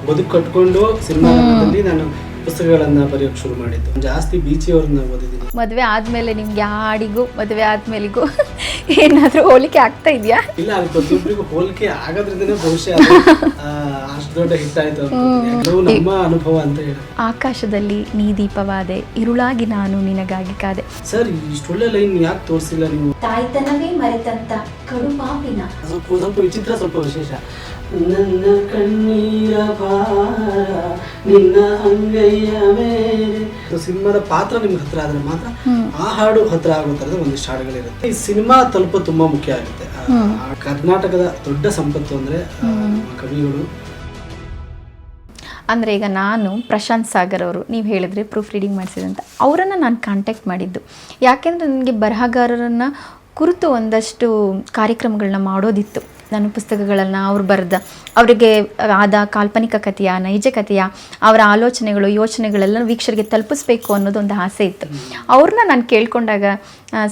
ಬದುಕು ಕಟ್ಕೊಂಡು ಸಿನಿಮಾ ರಂಗದಲ್ಲಿ ನಾನು ಪುಸ್ತಕಗಳನ್ನ ಬರೆಯೋಕೆ ಶುರು ಮಾಡಿದ್ದು. ಜಾಸ್ತಿ ಬೀಚಿಯವ್ರನ್ನ ಓದಿದ್ದೀನಿ. ಮದುವೆ ಆದ್ಮೇಲೆ ನಿಮ್ಗೆ ಹಾಡಿಗೂ ಮದುವೆ ಆದ್ಮೇಲಿಗೂ ಏನಾದ್ರೂ ಹೋಲಿಕೆ ಆಗ್ತಾ ಇದೆಯಾ? ಇಲ್ಲ, ಅದು ಪ್ರತಿಯೊಬ್ಬರಿಗೂ ಹೋಲಿಕೆ ಆಗೋದ್ರಿಂದನೇ ಬಹುಶಃ ಅಷ್ಟು ದೊಡ್ಡ ಹಿಟ್ ಆಯ್ತು. ನಮ್ಮ ಅನುಭವ ಅಂತ ಹೇಳಿ. ಆಕಾಶದಲ್ಲಿ ನೀ ದೀಪವಾದೆ, ಇರುಳಾಗಿ ನಾನು ನಿನಗಾಗಿ ಕಾದೆ. ಸರ್, ಇಷ್ಟೊಳ್ಳೆ ಲೈನ್ ಯಾಕೆ ತೋರಿಸಿಲ್ಲ ನೀವು? ತಾಯ್ತನವೇ ಮರೆತಂತ ಕಡು ಪಾಪಿನ. ಸ್ವಲ್ಪ ವಿಚಿತ್ರ, ಸ್ವಲ್ಪ ವಿಶೇಷ. ನನ್ನ ಕಣ್ಣೀರ ಭಾರ ನಿನ್ನ ಅಂಗೈಯ ಮೇಲೆ. ಸಿನಿಮಾದ ಪಾತ್ರ ನಿಮ್ಗೆ ಹತ್ರ ಆದ್ರೆ ಮಾತ್ರ ಆ ಹಾಡು ಹತ್ರ ಆಗೋ ತರದ ಒಂದಿಷ್ಟು ಹಾಡುಗಳಿರುತ್ತೆ. ಈ ಸಿನಿಮಾ ತಲುಪ ತುಂಬಾ ಮುಖ್ಯ ಆಗುತ್ತೆ. ಕರ್ನಾಟಕದ ದೊಡ್ಡ ಸಂಪತ್ತು ಅಂದ್ರೆ ಕವಿಗಳು. ಅಂದರೆ ಈಗ ನಾನು ಪ್ರಶಾಂತ್ ಸಾಗರ್ ಅವರು, ನೀವು ಹೇಳಿದ್ರೆ ಪ್ರೂಫ್ ರೀಡಿಂಗ್ ಮಾಡಿಸಿದಂತ, ಅವರನ್ನು ನಾನು ಕಾಂಟ್ಯಾಕ್ಟ್ ಮಾಡಿದ್ದು ಯಾಕೆಂದರೆ ನನಗೆ ಬರಹಗಾರರನ್ನು ಕುರಿತು ಒಂದಷ್ಟು ಕಾರ್ಯಕ್ರಮಗಳನ್ನ ಮಾಡೋದಿತ್ತು. ನಾನು ಪುಸ್ತಕಗಳನ್ನು ಅವ್ರು ಬರೆದ, ಅವರಿಗೆ ಆದ ಕಾಲ್ಪನಿಕ ಕಥೆಯ, ನೈಜ ಕಥೆಯ, ಅವರ ಆಲೋಚನೆಗಳು, ಯೋಚನೆಗಳೆಲ್ಲ ವೀಕ್ಷಕರಿಗೆ ತಲುಪಿಸ್ಬೇಕು ಅನ್ನೋದು ಒಂದು ಆಸೆ ಇತ್ತು. ಅವ್ರನ್ನ ನಾನು ಕೇಳ್ಕೊಂಡಾಗ,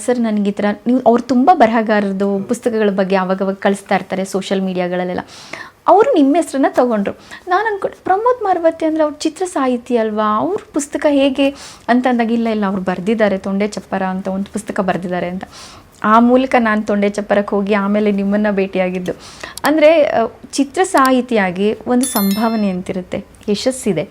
ಸರ್ ನನಗೆ ಈ ಥರ ನೀವು, ಅವ್ರು ತುಂಬ ಬರಹಗಾರರದು ಪುಸ್ತಕಗಳ ಬಗ್ಗೆ ಆವಾಗವಾಗ ಕಳಿಸ್ತಾ ಇರ್ತಾರೆ ಸೋಷಿಯಲ್ ಮೀಡಿಯಾಗಳಲ್ಲೆಲ್ಲ. ಅವರು ನಿಮ್ಮ ಹೆಸ್ರನ್ನ ತೊಗೊಂಡ್ರು. ನಾನು ಅಂದ್ಕೊಂಡು ಪ್ರಮೋದ್ ಮಾರ್ವತಿ ಅಂದರೆ ಅವ್ರ ಚಿತ್ರ ಸಾಹಿತಿ ಅಲ್ವಾ, ಅವ್ರ ಪುಸ್ತಕ ಹೇಗೆ ಅಂತಂದಾಗ, ಇಲ್ಲ ಅವ್ರು ಬರೆದಿದ್ದಾರೆ ತೊಂಡೆ ಚಪ್ಪರ ಅಂತ ಒಂದು ಪುಸ್ತಕ ಬರೆದಿದ್ದಾರೆ ಅಂತ. ಆ ಮೂಲಕ ನಾನು ತೊಂಡೆ ಚಪ್ಪರಕ್ಕೆ ಹೋಗಿ ಆಮೇಲೆ ನಿಮ್ಮನ್ನು ಭೇಟಿಯಾಗಿದ್ದು. ಅಂದರೆ ಚಿತ್ರ ಸಾಹಿತಿಯಾಗಿ ಒಂದು ಸಂಭಾವನೆ ಅಂತಿರುತ್ತೆ, ಯಶಸ್ಸಿದೆ,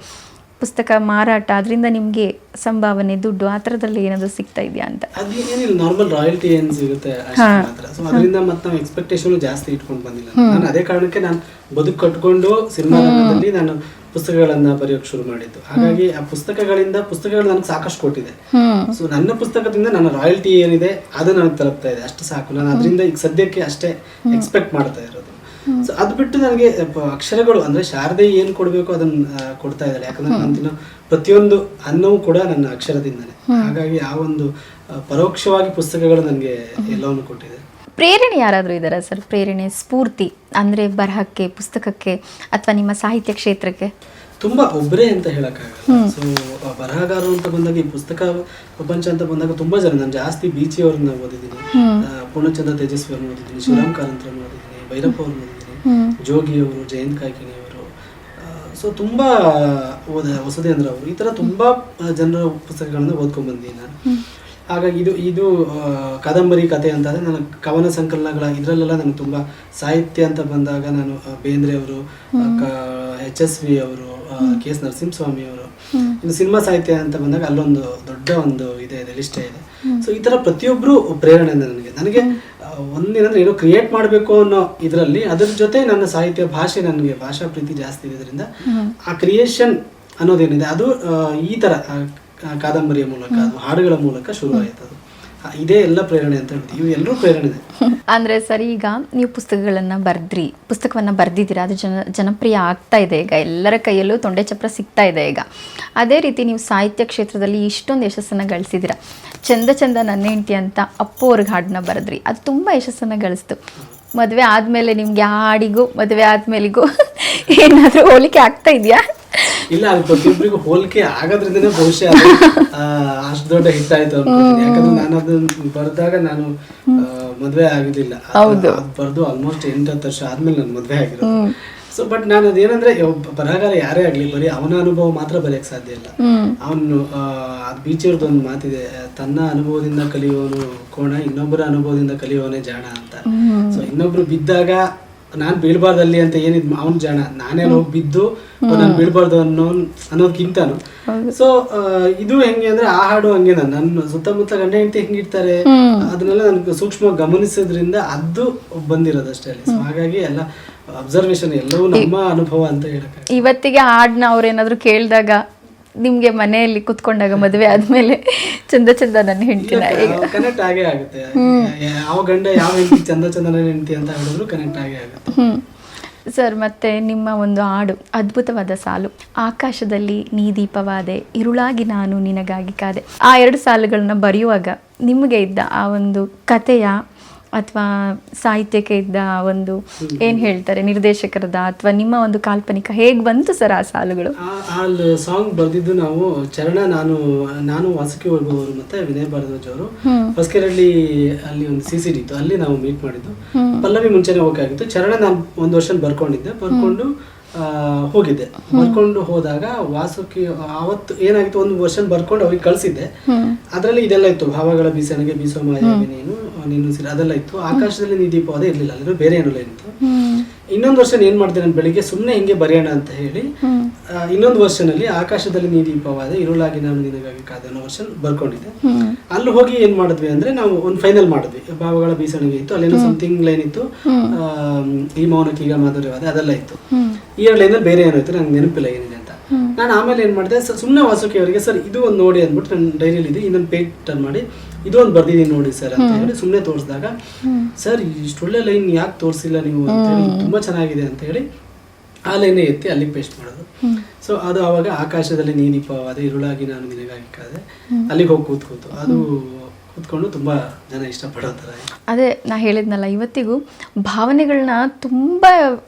ಪುಸ್ತಕ ಮಾರಾಟ, ಅದರಿಂದ ನಿಮಗೆ ಸಂಭಾವನೆ, ದುಡ್ಡು ಆ ಥರದಲ್ಲಿ ಏನಾದರೂ ಸಿಗ್ತಾ ಇದೆಯಾ ಅಂತ? ಅದೇನಿಲ್ಲ, ನಾರ್ಮಲ್ ರಾಯಲ್ಟಿ ಏನು ಸಿಗುತ್ತೆ ಸೊ ಅದರಿಂದ ಮತ್ತೆ ನಾವು ಎಕ್ಸ್ಪೆಕ್ಟೇಷನ್ ಜಾಸ್ತಿ ಇಟ್ಕೊಂಡು ಬಂದಿಲ್ಲ. ನಾನು ಅದೇ ಕಾರಣಕ್ಕೆ ನಾನು ಬದುಕು ಕಟ್ಕೊಂಡು ಸಿನಿಮಾ ರಂಗದಲ್ಲಿ ನಾನು ಪುಸ್ತಕಗಳನ್ನ ಬರೆಯೋಕೆ ಶುರು ಮಾಡಿದ್ದು. ಹಾಗಾಗಿ ಆ ಪುಸ್ತಕಗಳು ನನಗೆ ಸಾಕಷ್ಟು ಕೊಟ್ಟಿದೆ. ಸೊ ನನ್ನ ಪುಸ್ತಕದಿಂದ ನನ್ನ ರಾಯಲ್ಟಿ ಏನಿದೆ ಅದು ನನಗೆ ತಲುಪ್ತಾ ಇದೆ, ಅಷ್ಟು ಸಾಕು. ನಾನು ಅದರಿಂದ ಈಗ ಸದ್ಯಕ್ಕೆ ಅಷ್ಟೇ ಎಕ್ಸ್ಪೆಕ್ಟ್ ಮಾಡ್ತಾ ಇರೋದು. ಸೊ ಅದು ಬಿಟ್ಟು ನನಗೆ ಅಕ್ಷರಗಳು ಅಂದ್ರೆ ಶಾರದೆ ಏನ್ ಕೊಡ್ಬೇಕು ಅದನ್ನ ಕೊಡ್ತಾ ಇದ್ದಾಳೆ. ಯಾಕಂದ್ರೆ ನಾನು ತಿನ್ನೋ ಪ್ರತಿಯೊಂದು ಅನ್ನವೂ ಕೂಡ ನನ್ನ ಅಕ್ಷರದಿಂದನೇ. ಹಾಗಾಗಿ ಆ ಒಂದು ಪರೋಕ್ಷವಾಗಿ ಪುಸ್ತಕಗಳು ನನಗೆ ಎಲ್ಲವನ್ನು ಕೊಟ್ಟಿದೆ. ಪ್ರೇರಣೆ ಯಾರಾದರೂ ಇದ್ದಾರಾ ಸರ್? ಪ್ರೇರಣೆ, ಸ್ಫೂರ್ತಿ ಅಂದರೆ ಬರಹಕ್ಕೆ, ಪುಸ್ತಕಕ್ಕೆ ಅಥವಾ ನಿಮ್ಮ ಸಾಹಿತ್ಯ ಕ್ಷೇತ್ರಕ್ಕೆ? ತುಂಬಾ ಒಬ್ಬರೇ ಅಂತ ಹೇಳಕ್ಕಾಗಲ್ಲ. ಸೊ ಬರಹಗಾರರು ಅಂತ ಬಂದಾಗ, ಈ ಪುಸ್ತಕ ಪ್ರಪಂಚ ಅಂತ ಬಂದಾಗ ತುಂಬಾ ಜನ, ನಾನು ಜಾಸ್ತಿ ಬೀಚಿಯವ್ರನ್ನ ಓದಿದ್ದೀನಿ, ಪೂರ್ಣಚಂದ್ರ ತೇಜಸ್ವಿ ಅವ್ರನ್ನ ಓದಿದ್ದೀನಿ, ಶಿವರಾಮ್ ಕಾರಂತರನ್ನ ಓದಿದ್ದೀನಿ, ಭೈರಪ್ಪ ಅವ್ರನ್ನ ಓದಿದ್ದೀನಿ, ಜೋಗಿಯವರು, ಜಯಂತ್ ಕಾಯ್ಕಿಣಿಯವರು, ಸೊ ತುಂಬಾ ಹೊಸದೇಂದ್ರ ಅವರು, ಈ ತರ ತುಂಬಾ ಜನರ ಪುಸ್ತಕಗಳನ್ನ ಓದ್ಕೊಂಡ್ ಬಂದಿದ್ದೀನಿ ನಾನು. ಹಾಗಾಗಿ ಇದು ಕಾದಂಬರಿ ಕಥೆ ಅಂತಂದರೆ ನನ್ನ ಕವನ ಸಂಕಲನಗಳ ಇದರಲ್ಲೆಲ್ಲ ನನಗೆ ತುಂಬ ಸಾಹಿತ್ಯ ಅಂತ ಬಂದಾಗ ನಾನು ಬೇಂದ್ರೆ ಅವರು, HSV ಅವರು, KS ನರಸಿಂಹಸ್ವಾಮಿ ಅವರು, ಇನ್ನು ಸಿನಿಮಾ ಸಾಹಿತ್ಯ ಅಂತ ಬಂದಾಗ ಅಲ್ಲೊಂದು ದೊಡ್ಡ ಒಂದು ಇದೆ, ಲಿಸ್ಟೇ ಇದೆ. ಸೊ ಈ ಥರ ಪ್ರತಿಯೊಬ್ಬರು ಪ್ರೇರಣೆ ನನಗೆ ಒಂದೇನಂದ್ರೆ ಏನೋ ಕ್ರಿಯೇಟ್ ಮಾಡಬೇಕು ಅನ್ನೋ ಇದರಲ್ಲಿ, ಅದ್ರ ಜೊತೆ ನನ್ನ ಸಾಹಿತ್ಯ ಭಾಷೆ, ನನಗೆ ಭಾಷಾ ಪ್ರೀತಿ ಜಾಸ್ತಿ ಇರೋದ್ರಿಂದ ಆ ಕ್ರಿಯೇಷನ್ ಅನ್ನೋದೇನಿದೆ ಅದು ಈ ಥರ ಕಾದಂಬರಿಯ ಮೂಲಕ, ಅದು ಹಾಡುಗಳ ಮೂಲಕ ಶುರು ಆಯ್ತು. ಅದು ಇದೇ ಎಲ್ಲ ಪ್ರೇರಣೆ ಅಂತ ಹೇಳ್ತೀವಿ, ಇವು ಎಲ್ಲರೂ ಪ್ರೇರಣೆ ಇದೆ. ಅಂದರೆ ಸರಿ, ಈಗ ನೀವು ಪುಸ್ತಕವನ್ನು ಬರೆದಿದ್ದೀರಾ, ಅದು ಜನಪ್ರಿಯ ಆಗ್ತಾ ಇದೆ ಈಗ, ಎಲ್ಲರ ಕೈಯಲ್ಲೂ ತೊಂಡೆ ಚಪ್ರ ಸಿಗ್ತಾ ಇದೆ ಈಗ. ಅದೇ ರೀತಿ ನೀವು ಸಾಹಿತ್ಯ ಕ್ಷೇತ್ರದಲ್ಲಿ ಇಷ್ಟೊಂದು ಯಶಸ್ಸನ್ನು ಗಳಿಸಿದ್ದೀರಾ. ಚಂದ ಚಂದ ನನ್ನ ಹೆಂಡತಿ ಅಂತ ಅಪ್ಪು ಅವ್ರಿಗೆ ಹಾಡನ್ನ ಬರೆದ್ರಿ, ಅದು ತುಂಬ ಯಶಸ್ಸನ್ನು ಗಳಿಸ್ತು. ಮದುವೆ ಆದಮೇಲೆ ನಿಮಗೆ ಹಾಡಿಗೂ ಮದುವೆ ಆದಮೇಲಿಗೂ ಏನಾದರೂ ಹೋಲಿಕೆ ಆಗ್ತಾ ಇದೆಯಾ? ಇಲ್ಲ, ಅದು ಪ್ರತಿಯೊಬ್ಬರಿಗೂ ಹೋಲಿಕೆ ಆಗೋದ್ರಿಂದನೇ ಬಹುಶಃ ಅಷ್ಟು ದೊಡ್ಡ ಹಿಟ್ ಆಯ್ತು ಅನ್ಕೋತೀನಿ. ಯಾಕಂದ್ರೆ ನಾನು ಅದನ್ನ ಬರೆದಾಗ ನಾನು ಮದುವೆ ಆಗಿದ್ದಿಲ್ಲ, ಬರೆದು ಆಲ್ಮೋಸ್ಟ್ 8-10 ವರ್ಷ ಆದ್ಮೇಲೆ ನಾನು ಮದುವೆ ಆಗಿರೋದು. ಸೊ ಬಟ್ ನಾನು ಅದೇನಂದ್ರೆ, ಬರಹಗಾರ ಯಾರೇ ಆಗ್ಲಿ ಬರೀ ಅವನ ಅನುಭವ ಮಾತ್ರ ಬರೆಯಕ್ ಸಾಧ್ಯ ಇಲ್ಲ. ಅವನು ಅದು ಬೀಚಿಯವ್ರದ್ದು ಒಂದು ಮಾತಿದೆ, ತನ್ನ ಅನುಭವದಿಂದ ಕಲಿಯೋನು ಕೋಣ, ಇನ್ನೊಬ್ಬರ ಅನುಭವದಿಂದ ಕಲಿಯೋನೇ ಜಾಣ ಅಂತ. ಸೊ ಇನ್ನೊಬ್ರು ಬಿದ್ದಾಗ ನಾನ್ ಬೀಳ್ಬಾರ್ದಲ್ಲಿ ಅಂತ ಏನಿದ್ ಅವ್ನ್ ಜಾಣ, ನಾನೇ ಹೋಗಿ ಬಿದ್ದು ನಾನು ಬೀಳ್ಬಾರ್ದು ಅನ್ನೋದಕ್ಕಿಂತಾನು. ಸೊ ಇದು ಹೆಂಗೆ ಅಂದ್ರೆ, ಆ ಹಾಡು ಹಂಗೆ ನನ್ನ ಸುತ್ತಮುತ್ತ ಗಂಡ ಹೆಂಡತಿ ಹೆಂಗಿರ್ತಾರೆ ಅದನ್ನೆಲ್ಲ ನನ್ಗೆ ಸೂಕ್ಷ್ಮವಾಗಿ ಗಮನಿಸೋದ್ರಿಂದ ಅದು ಬಂದಿರೋದಷ್ಟೇ. ಸೊ ಹಾಗಾಗಿ ಎಲ್ಲ ಅಬ್ಸರ್ವೇಷನ್, ಎಲ್ಲವೂ ನಮ್ಮ ಅನುಭವ ಅಂತ ಹೇಳಕ್ಕೆ. ಇವತ್ತಿಗೆ ಹಾಡ್ನ ಅವ್ರೇನಾದ್ರು ಕೇಳಿದಾಗ, ನಿಮ್ಗೆ ಮನೆಯಲ್ಲಿ ಕುತ್ಕೊಂಡಾಗ ಮದುವೆ ಆದ್ಮೇಲೆ ಚಂದ ಚಂದ ನನ್ನ ಹೆಂಡತಿನ ಕನೆಕ್ಟ್ ಆಗೇ ಆಗುತ್ತೆ. ಯಾವ ಗಂಡ ಯಾವ ಹೆಂಡತಿ ಚಂದ ಚಂದ ನನ್ನ ಹೆಂಡತಿ ಅಂತ ಹೇಳಿದ್ರು ಕನೆಕ್ಟ್ ಆಗೇ ಆಗುತ್ತೆ. ಸರ್, ಮತ್ತೆ ನಿಮ್ಮ ಒಂದು ಹಾಡು, ಅದ್ಭುತವಾದ ಸಾಲು, ಆಕಾಶದಲ್ಲಿ ನೀ ದೀಪವಾದೆ, ಇರುಳಾಗಿ ನಾನು ನಿನಗಾಗಿ ಕಾದೆ. ಆ 2 ಸಾಲುಗಳನ್ನ ಬರೆಯುವಾಗ ನಿಮಗೆ ಇದ್ದ ಆ ಒಂದು ಕಥೆಯ ಅಥವಾ ಸಾಹಿತ್ಯಕ್ಕೆ ಇದ್ದ ಒಂದು ಏನ್ ಹೇಳ್ತಾರೆ, ನಿರ್ದೇಶಕರದ ಅಥವಾ ನಿಮ್ಮ ಒಂದು ಕಾಲ್ಪನಿಕ ಹೇಗೆ ಬಂತು ಸರ್ ಆ ಸಾಲುಗಳು? ಅಲ್ಲಿ ಸಾಂಗ್ ಬರ್ದಿದ್ದು ನಾವು ಚರಣ, ನಾನು ವಾಸುಕಿ ಅವರು ಮತ್ತೆ ವಿನಯ್ ಭಾರದ್ವಾಜ್ ಅವರು ಹೊಸಕೆರೆಹಳ್ಳಿ ಅಲ್ಲಿ ಒಂದು CCD ಇತ್ತು, ಅಲ್ಲಿ ನಾವು ಮೀಟ್ ಮಾಡಿದ್ದು. ಪಲ್ಲವಿ ಮುಂಚೆನೆ ಹೋಗಬೇಕಾಗಿತ್ತು. ಚರಣ ನಾನು 1 ವರ್ಷ ಬರ್ಕೊಂಡಿದ್ದೆ, ಬರ್ಕೊಂಡು ಹೋಗಿದ್ದೆ. ಬರ್ಕೊಂಡು ಹೋದಾಗ ವಾಸುಕಿ ಅವತ್ತು ಏನಾಗಿತ್ತು, ಒಂದು ವರ್ಷನ್ ಬರ್ಕೊಂಡು ಅವ್ರಿಗೆ ಕಳ್ಸಿದ್ದೆ. ಅದ್ರಲ್ಲಿ ಇದೆಲ್ಲ ಇತ್ತು, ಭಾವಗಳ ಬೀಸಣಿಗೆ ಬೀಸೋ ಮಾಯಾವಿ ನೀನು ಸಿರ ಅದೆಲ್ಲ ಇತ್ತು. ಆಕಾಶದಲ್ಲಿ ನೀ ದೀಪವಾದ ಇರ್ಲಿಲ್ಲ, ಅಲ್ಲಿರೋ ಬೇರೆ ಏನೋ ಇತ್ತು. ಇನ್ನೊಂದು ವರ್ಷನ್ ಏನ್ ಮಾಡ್ದೆ ನಾನು, ಬೆಳಿಗ್ಗೆ ಸುಮ್ಮನೆ ಹಿಂಗೆ ಬರೆಯೋಣ ಅಂತ ಹೇಳಿ ಇನ್ನೊಂದು ವರ್ಷನಲ್ಲಿ ಆಕಾಶದಲ್ಲಿ ನೀ ದೀಪವಾದ ಇರುಳಾಗಿ ನಾನು ನಿನಗಾಗಿ ಕಾದೆ ಅನ್ನೋ ವರ್ಷನ್ ಬರ್ಕೊಂಡಿದ್ದೆ. ಅಲ್ಲಿ ಹೋಗಿ ಏನ್ ಮಾಡಿದ್ವಿ ಅಂದ್ರೆ, ನಾವು ಒಂದು ಫೈನಲ್ ಮಾಡಿದ್ವಿ. ಭಾವಗಳ ಬೀಸಣಿಗೆ ಇತ್ತು, ಅಲ್ಲೇನೋ ಸಮಥಿಂಗ್ ಲೈನ್ ಇತ್ತು, ಈ ಮೌನಕ್ಕೆ ಈಗ ಮಾಧುರ್ಯವಾದ ಅದೆಲ್ಲ ಇತ್ತು. ಈ 2 ಲೈನಲ್ಲಿ ಬೇರೆ ಏನೋ ಇತ್ತು, ನಂಗೆ ನೆನಪಿಲ್ಲ ಏನಿದೆ ಅಂತ. ನಾನು ಆಮೇಲೆ ಏನ್ ಮಾಡಿದೆ, ಸುಮ್ಮನೆ ವಾಸುಕಿ ಅವರಿಗೆ ಸರ್ ಇದು ಒಂದು ನೋಡಿ ಅಂದ್ಬಿಟ್ಟು ನನ್ನ ಡೈರಿಯಲ್ಲಿ ಇದೆ, ಇನ್ನೊಂದು ಪೇಜ್ ಟರ್ನ್ ಮಾಡಿ ಇದು ಒಂದು ಬರ್ದಿದ್ದೀನಿ ನೋಡಿ ಸರ್ ಅಂತ ಹೇಳಿ ಸುಮ್ಮನೆ ತೋರಿಸಿದಾಗ, ಸರ್ ಇಷ್ಟೊಳ್ಳೆ ಲೈನ್ ಯಾಕೆ ತೋರಿಸಿಲ್ಲ ನೀವು ಅಂತ ಹೇಳಿ, ತುಂಬಾ ಚೆನ್ನಾಗಿದೆ ಅಂತ ಹೇಳಿ ಆ ಲೈನೇ ಎತ್ತಿ ಅಲ್ಲಿಗೆ ಪೇಸ್ಟ್ ಮಾಡೋದು. ಸೊ ಅದು ಅವಾಗ ಆಕಾಶದಲ್ಲಿ ನೀ ದೀಪವಾದ ಇರುಳಾಗಿ ನಾನು ನಿನಗಾಗಿ ಕಾದೆ, ಅಲ್ಲಿಗೆ ಹೋಗಿ ಕೂತು ಅದು ಕೂತ್ಕೊಂಡು ತುಂಬಾ ಜನ ಇಷ್ಟಪಡೋ ಥರ. ಅದೇ ನಾ ಹೇಳಿದ್ನಲ್ಲ, ಇವತ್ತಿಗೂ ಭಾವನೆಗಳನ್ನ ತುಂಬ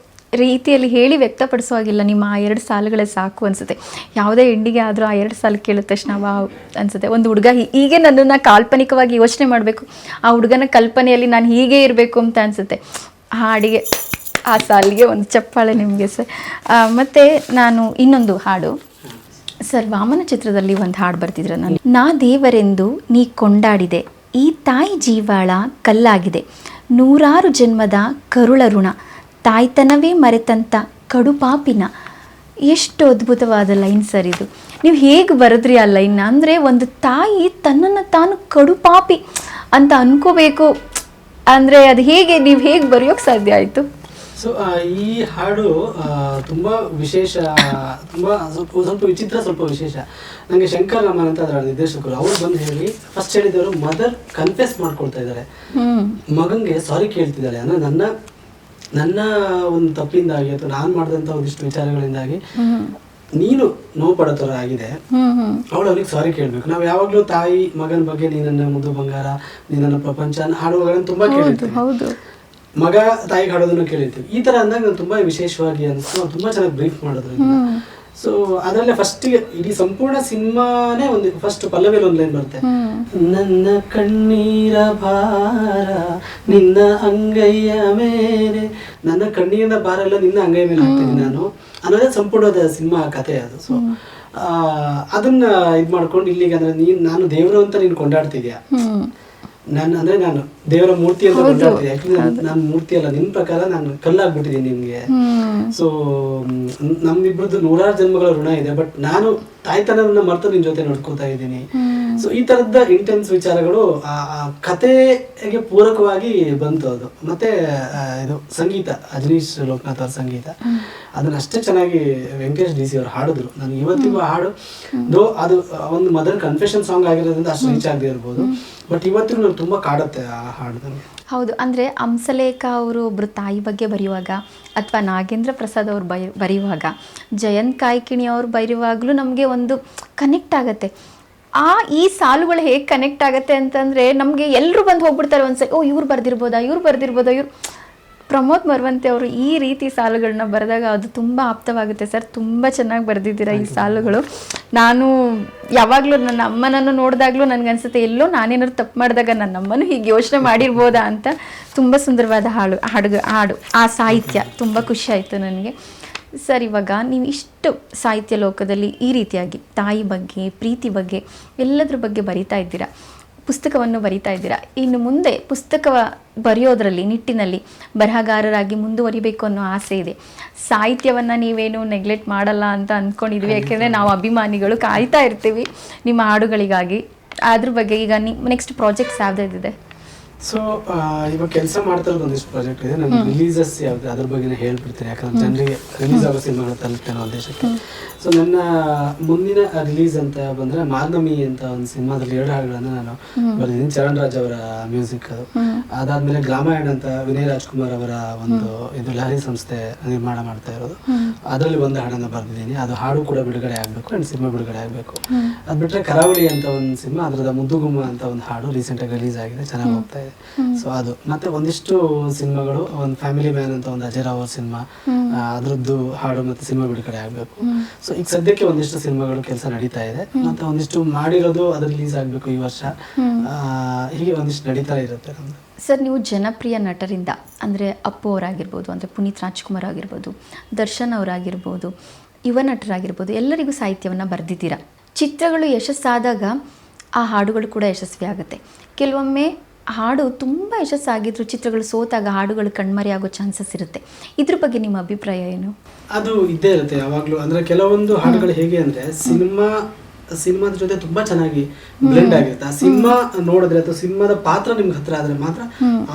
ರೀತಿಯಲ್ಲಿ ಹೇಳಿ ವ್ಯಕ್ತಪಡಿಸುವಾಗಿಲ್ಲ. ನಿಮ್ಮ ಆ 2 ಸಾಲುಗಳೇ ಸಾಕು ಅನಿಸುತ್ತೆ. ಯಾವುದೇ ಹೆಣ್ಣಿಗೆ ಆದರೂ ಆ 2 ಸಾಲು ಕೇಳಿದ ತಕ್ಷಣ ವಾವ್ ಅನಿಸುತ್ತೆ. ಒಂದು ಹುಡುಗ ಹೀಗೆ ನನ್ನನ್ನು ಕಾಲ್ಪನಿಕವಾಗಿ ಯೋಚನೆ ಮಾಡಬೇಕು, ಆ ಹುಡುಗನ ಕಲ್ಪನೆಯಲ್ಲಿ ನಾನು ಹೀಗೆ ಇರಬೇಕು ಅಂತ ಅನಿಸುತ್ತೆ. ಹಾಡಿಗೆ ಆ ಸಾಲಿಗೆ ಒಂದು ಚಪ್ಪಾಳೆ ನಿಮಗೆ ಸರ್. ಮತ್ತು ನಾನು ಇನ್ನೊಂದು ಹಾಡು ಸರ್, ವಾಮನ ಚಿತ್ರದಲ್ಲಿ ಒಂದು ಹಾಡು ಬರ್ತಿದ್ರೆ, ನಾ ದೇವರೆಂದು ನೀ ಕೊಂಡಾಡಿದೆ, ಈ ತಾಯಿ ಜೀವಾಳ ಕಲ್ಲಾಗಿದೆ, 100 ಜನ್ಮದ ಕರುಳ ಋಣ, ತಾಯ್ತನವೇ ಮರೆತಂತ ಕಡುಪಾಪಿನ. ಎಷ್ಟು ಅದ್ಭುತವಾದ ಲೈನ್ ಸರ್ ಇದು. ನೀವು ಹೇಗೆ ಬರೆದ್ರಿ ಆ ಲೈನ್ನ? ಅಂದರೆ ಒಂದು ತಾಯಿ ತನ್ನನ್ನು ತಾನು ಕಡುಪಾಪಿ ಅಂತ ಅನ್ಕೋಬೇಕು ಅಂದರೆ ಅದು ಹೇಗೆ, ನೀವು ಹೇಗೆ ಬರೆಯೋಕ್ಕೆ ಸಾಧ್ಯ ಆಯಿತು? ಸೊ ಈ ಹಾಡು ತುಂಬಾ ವಿಶೇಷ, ತುಂಬಾ ಸ್ವಲ್ಪ ವಿಚಿತ್ರ, ಸ್ವಲ್ಪ ವಿಶೇಷ. ನನಗೆ ಶಂಕರ್ ರಾಮನ್ ಅಂತ ಅದರ ನಿರ್ದೇಶಕರು, ಅವ್ರು ಬಂದು ಹೇಳಿ ಫಸ್ಟ್ ಹೇಳಿದವರು, ಮದರ್ ಕನ್ಫೆಸ್ ಮಾಡ್ಕೊಳ್ತಾ ಇದ್ದಾರೆ, ಮಗಂಗೆ ಸಾರಿ ಕೇಳ್ತಿದ್ದಾಳೆ. ಅಂದ್ರೆ ನನ್ನ ಒಂದು ತಪ್ಪಿಂದಾಗಿ ಅಥವಾ ನಾನು ಮಾಡಿದಂಥ ಒಂದಿಷ್ಟು ವಿಚಾರಗಳಿಂದಾಗಿ ನೀನು ನೋವು ಪಡೋ ಥರ ಆಗಿದೆ, ಅವಳು ಅವನಿಗೆ ಸಾರಿ ಕೇಳಬೇಕು. ನಾವು ಯಾವಾಗಲೂ ತಾಯಿ ಮಗನ ಬಗ್ಗೆ ನೀನನ್ನ ಮುದ್ದು ಬಂಗಾರ, ನೀನನ್ನ ಪ್ರಪಂಚ ಹಾಡುಗಳನ್ನು ತುಂಬಾ ಕೇಳಿರ್ತೀವಿ, ಮಗ ತಾಯಿಗೆ ಹಾಡೋದನ್ನು ಕೇಳಿರ್ತೀವಿ. ಈ ತರ ಅಂದಾಗ ನಾನು ತುಂಬಾ ವಿಶೇಷವಾಗಿ ಅನಿಸ್ತು, ಅವ್ರು ತುಂಬಾ ಚೆನ್ನಾಗಿ ಬ್ರೀಫ್ ಮಾಡಿದ್ರು. ಸೊ ಅದರಲ್ಲೇ ಫಸ್ಟಿಗೆ ಇಡೀ ಸಂಪೂರ್ಣ ಸಿನಿಮಾನೇ ಒಂದು ಫಸ್ಟ್ ಪಲ್ಲವಿಯಲ್ಲಿ ಒಂದು ಲೈನ್ ಬರುತ್ತೆ, ನನ್ನ ಕಣ್ಣೀರ ಭಾರ ನಿನ್ನ ಅಂಗೈಯ ಮೇಲೆ, ನನ್ನ ಕಣ್ಣೀರಿನ ಭಾರ ಎಲ್ಲ ನಿನ್ನ ಅಂಗೈಯ ಮೇಲೆ ಹಾಕ್ತೀನಿ ನಾನು ಅನ್ನೋದೇ ಸಂಪೂರ್ಣವಾದ ಸಿನಿಮಾ ಕಥೆ ಅದು. ಸೊ ಅದನ್ನ ಇದ್ ಮಾಡ್ಕೊಂಡು ಇಲ್ಲಿಗೆ ಅಂದ್ರೆ ನಾನು ದೇವರು ಅಂತ ನೀನು ಕೊಂಡಾಡ್ತಿದ್ಯಾ, ನಾನು ದೇವರ ಮೂರ್ತಿ ಅಂತ ಕೊಂಡಾಡ್ತೀನಿ. ಯಾಕಂದ್ರೆ ನಾನು ಮೂರ್ತಿ ಅಲ್ಲ, ನಿನ್ ಪ್ರಕಾರ ನಾನು ಕಲ್ಲಾಗ್ಬಿಟ್ಟಿದ್ದೀನಿ ನಿಮ್ಗೆ. ಸೊ ನಮ್ಮಿಬ್ರದ್ದು 100 ಜನ್ಮಗಳ ಋಣ ಇದೆ, ಬಟ್ ನಾನು ತಾಯ್ತನವನ್ನ ಮರೆತು ನಿನ್ ಜೊತೆ ನೋಡ್ಕೊತಾ ಇದ್ದೀನಿ. ಸೊ ಈ ತರದ ಇಂಟೆನ್ಸ್ ವಿಚಾರಗಳು ಆ ಕಥೆಗೆ ಪೂರಕವಾಗಿ ಬಂತು ಅದು. ಮತ್ತೆ ಇದು ಸಂಗೀತ, ಅಜನೀಶ್ ಲೋಕನಾಥ್ ಅವ್ರ ಸಂಗೀತ, ಅದನ್ನ ಅಷ್ಟೇ ಚೆನ್ನಾಗಿ ವೆಂಕಟೇಶ್ DC ಅವ್ರು ಹಾಡಿದ್ರು. ನನಗೆ ಇವತ್ತಿಗೂ ಆ ಹಾಡು ಅದು ಒಂದು ಮದರ್ ಕನ್ಫೆಷನ್ ಸಾಂಗ್ ಆಗಿರೋದ್ರಿಂದ ಅಷ್ಟು ರೀಚ್ ಆಗದೆ ಇರ್ಬೋದು, ಬಟ್ ಇವತ್ತಿಗೂ ನನಗೆ ತುಂಬಾ ಕಾಡುತ್ತೆ ಆ ಹಾಡು ನನಗೆ. ಹೌದು, ಅಂದರೆ ಹಂಸಲೇಖ ಅವರು ಒಬ್ಬರು ತಾಯಿ ಬಗ್ಗೆ ಬರೆಯುವಾಗ, ಅಥವಾ ನಾಗೇಂದ್ರ ಪ್ರಸಾದ್ ಅವರು ಬರೆಯುವಾಗ, ಜಯಂತ್ ಕಾಯ್ಕಿಣಿ ಅವರು ಬರೆಯುವಾಗಲೂ ನಮಗೆ ಒಂದು ಕನೆಕ್ಟ್ ಆಗುತ್ತೆ. ಈ ಸಾಲುಗಳು ಹೇಗೆ ಕನೆಕ್ಟ್ ಆಗುತ್ತೆ ಅಂತಂದರೆ, ನಮಗೆ ಎಲ್ಲರೂ ಬಂದು ಹೋಗ್ಬಿಡ್ತಾರೆ ಒಂದ್ಸಲ, ಇವ್ರು ಬರ್ದಿರ್ಬೋದಾ, ಇವ್ರು ಪ್ರಮೋದ್ ಮರವಂತೆ ಅವರು ಈ ರೀತಿ ಸಾಲುಗಳನ್ನ ಬರೆದಾಗ ಅದು ತುಂಬ ಆಪ್ತವಾಗುತ್ತೆ ಸರ್. ತುಂಬ ಚೆನ್ನಾಗಿ ಬರೆದಿದ್ದೀರಾ ಈ ಸಾಲುಗಳು. ನಾನು ಯಾವಾಗಲೂ ನನ್ನ ಅಮ್ಮನನ್ನು ನೋಡಿದಾಗಲೂ ನನಗನ್ಸುತ್ತೆ, ಎಲ್ಲೋ ನಾನೇನಾದ್ರು ತಪ್ಪು ಮಾಡಿದಾಗ ನನ್ನ ಅಮ್ಮನೂ ಹೀಗೆ ಯೋಚನೆ ಮಾಡಿರ್ಬೋದಾ ಅಂತ. ತುಂಬ ಸುಂದರವಾದ ಹಾಡು ಆ ಸಾಹಿತ್ಯ ತುಂಬ ಖುಷಿ ಆಯಿತು ನನಗೆ ಸರ್. ಇವಾಗ ನೀವು ಇಷ್ಟು ಸಾಹಿತ್ಯ ಲೋಕದಲ್ಲಿ ಈ ರೀತಿಯಾಗಿ ತಾಯಿ ಬಗ್ಗೆ, ಪ್ರೀತಿ ಬಗ್ಗೆ, ಎಲ್ಲದ್ರ ಬಗ್ಗೆ ಬರಿತಾ ಇದ್ದೀರಾ, ಪುಸ್ತಕವನ್ನು ಬರಿತಾ ಇದ್ದೀರಾ. ಇನ್ನು ಮುಂದೆ ಪುಸ್ತಕ ಬರೆಯೋದ್ರಲ್ಲಿ ನಿಟ್ಟಿನಲ್ಲಿ ಬರಹಗಾರರಾಗಿ ಮುಂದುವರಿಬೇಕು ಅನ್ನೋ ಆಸೆ ಇದೆ. ಸಾಹಿತ್ಯವನ್ನು ನೀವೇನು ನೆಗ್ಲೆಕ್ಟ್ ಮಾಡಲ್ಲ ಅಂತ ಅಂದ್ಕೊಂಡಿದ್ವಿ, ಯಾಕೆಂದರೆ ನಾವು ಅಭಿಮಾನಿಗಳು ಕಾಯ್ತಾ ಇರ್ತೀವಿ ನಿಮ್ಮ ಹಾಡುಗಳಿಗಾಗಿ. ಅದ್ರ ಬಗ್ಗೆ ಈಗ ನೆಕ್ಸ್ಟ್ ಪ್ರಾಜೆಕ್ಟ್ಸ್ ಯಾವುದಿದೆ? ಸೊ ಇವಾಗ ಕೆಲಸ ಮಾಡ್ತಾ ಇರೋದು ಒಂದಿಷ್ಟು ಪ್ರಾಜೆಕ್ಟ್ ಇದೆ. ನಾನು ರಿಲೀಸಸ್ ಯಾವ್ದು ಅದ್ರ ಬಗ್ಗೆ ಹೇಳ್ಬಿಡ್ತೀನಿ, ಯಾಕಂದ್ರೆ ಜನರಿಗೆ ರಿಲೀಸ್ ಆಗೋ ಸಿನಿಮಾಗಳು ತಲುಪ್ತೇನೆ ಅನ್ನೋ ಉದ್ದೇಶಕ್ಕೆ. ಸೊ ನನ್ನ ಮುಂದಿನ ರಿಲೀಸ್ ಅಂತ ಬಂದ್ರೆ ಮಾರ್ನಮಿ ಅಂತ ಒಂದು ಸಿನಿಮಾದಲ್ಲಿ 2 ಹಾಡುಗಳನ್ನ ನಾನು ಬರೆದಿದ್ದೀನಿ, ಚರಣ್ ರಾಜ್ ಅವರ ಮ್ಯೂಸಿಕ್ ಅದು. ಅದಾದ್ಮೇಲೆ ಗ್ರಾಮಾಯಣ ಅಂತ ವಿನಯ್ ರಾಜ್ಕುಮಾರ್ ಅವರ ಒಂದು ಇದು ಲಹರಿ ಸಂಸ್ಥೆ ನಿರ್ಮಾಣ ಮಾಡ್ತಾ ಇರೋದು, ಅದರಲ್ಲಿ ಒಂದು ಹಾಡನ್ನ ಬರೆದಿದ್ದೀನಿ. ಅದು ಹಾಡು ಕೂಡ ಬಿಡುಗಡೆ ಆಗಬೇಕು ಅಂಡ್ ಸಿನಿಮಾ ಬಿಡುಗಡೆ ಆಗಬೇಕು. ಅದ್ ಬಿಟ್ರೆ ಕರಾವಳಿ ಅಂತ ಒಂದು ಸಿನಿಮಾ, ಅದರದ ಮುದ್ದುಗುಮ್ಮ ಅಂತ ಒಂದು ಹಾಡು ರೀಸೆಂಟ್ ಆಗಿ ರಿಲೀಸ್ ಆಗಿದೆ, ಚೆನ್ನಾಗಿ ಹೋಗ್ತಾ ಇದೆ. ಸೊ ಅದು ಮತ್ತೆ ಒಂದಿಷ್ಟು ಸಿನಿಮಾಗಳು, ಒಂದು ಫ್ಯಾಮಿಲಿ ಮ್ಯಾನ್ ಅಂತ ಒಂದು ಅಜಯ್ ರಾವ್ ಅವ್ರ ಸಿನಿಮಾ, ಅದ್ರದ್ದು ಹಾಡು ಮತ್ತೆ ಸಿನಿಮಾ ಬಿಡುಗಡೆ ಆಗಬೇಕು. ಸೊ ಈಗ ಸದ್ಯಕ್ಕೆ ಒಂದಿಷ್ಟು ಸಿನಿಮಾಗಳು ಕೆಲಸ ನಡೀತಾ ಇದೆ, ಮತ್ತೆ ಒಂದಿಷ್ಟು ಮಾಡಿರೋದು ಅದು ರಿಲೀಸ್ ಆಗಬೇಕು ಈ ವರ್ಷ. ಹೀಗೆ ಒಂದಿಷ್ಟು ನಡೀತಾ ಇರುತ್ತೆ ನಮ್ದು. ಸರ್, ನೀವು ಜನಪ್ರಿಯ ನಟರಿಂದ ಅಂದರೆ ಅಪ್ಪು ಅವರಾಗಿರ್ಬೋದು, ಅಂದರೆ ಪುನೀತ್ ರಾಜ್ಕುಮಾರ್ ಆಗಿರ್ಬೋದು, ದರ್ಶನ್ ಅವರಾಗಿರ್ಬೋದು, ಯುವ ನಟರಾಗಿರ್ಬೋದು, ಎಲ್ಲರಿಗೂ ಸಾಹಿತ್ಯವನ್ನು ಬರೆದಿದ್ದೀರಾ. ಚಿತ್ರಗಳು ಯಶಸ್ಸಾದಾಗ ಆ ಹಾಡುಗಳು ಕೂಡ ಯಶಸ್ವಿ ಆಗುತ್ತೆ. ಕೆಲವೊಮ್ಮೆ ಹಾಡು ತುಂಬ ಯಶಸ್ಸಾಗಿದ್ರು ಚಿತ್ರಗಳು ಸೋತಾಗ ಹಾಡುಗಳು ಕಣ್ಮರೆಯಾಗೋ ಚಾನ್ಸಸ್ ಇರುತ್ತೆ. ಇದ್ರ ಬಗ್ಗೆ ನಿಮ್ಮ ಅಭಿಪ್ರಾಯ ಏನು? ಅದು ಇದ್ದೇ ಇರುತ್ತೆ ಯಾವಾಗಲೂ. ಅಂದರೆ ಕೆಲವೊಂದು ಹಾಡುಗಳು ಹೇಗೆ ಅಂದರೆ ಸಿನಿಮಾದ ಜೊತೆ ತುಂಬಾ ಚೆನ್ನಾಗಿ ಬ್ಲೆಂಡ್ ಆಗಿರುತ್ತೆ. ಆ ಸಿನಿಮಾ ನೋಡಿದ್ರೆ ಅಥವಾ ಸಿನಿಮಾದ ಪಾತ್ರ ನಿಮ್ಗೆ ಹತ್ರ ಆದ್ರೆ ಮಾತ್ರ